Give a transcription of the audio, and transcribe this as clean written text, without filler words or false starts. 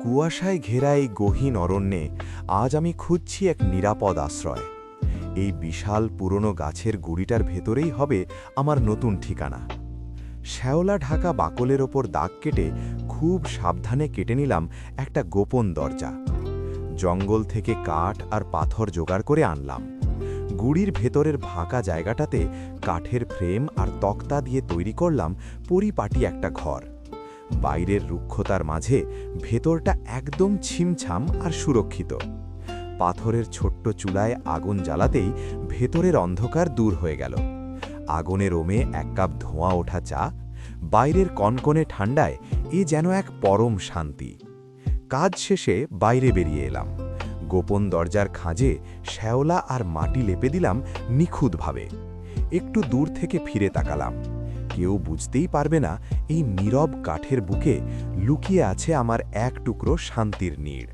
কুয়াশায় ঘেরা এই গহীন অরণ্যে আজ আমি খুঁজছি এক নিরাপদ আশ্রয়। এই বিশাল পুরনো গাছের গুড়িটার ভেতরেই হবে আমার নতুন ঠিকানা। শ্যাওলা ঢাকা বাকলের ওপর দাগ কেটে খুব সাবধানে কেটে নিলাম একটা গোপন দরজা। জঙ্গল থেকে কাঠ আর পাথর জোগাড় করে আনলাম। গুড়ির ভেতরের ফাঁকা জায়গাটাতে কাঠের ফ্রেম আর তক্তা দিয়ে তৈরি করলাম পরিপাটি একটা ঘর। বাইরের রুক্ষতার মাঝে ভেতরটা একদম ছিমছাম আর সুরক্ষিত। পাথরের ছোট্ট চুলায় আগুন জ্বালাতেই ভেতরের অন্ধকার দূর হয়ে গেল। আগুনের ওমে এক কাপ ধোঁয়া ওঠা চা, বাইরের কনকনে ঠান্ডায় এ যেন এক পরম শান্তি। কাজ শেষে বাইরে বেরিয়ে এলাম। গোপন দরজার খাঁজে শ্যাওলা আর মাটি লেপে দিলাম নিখুঁতভাবে। একটু দূর থেকে ফিরে তাকালাম। কেউ বুঝতেই পারবে না এই নীরব কাঠের বুকে লুকিয়ে আছে আমার এক টুকরো শান্তির নীড়।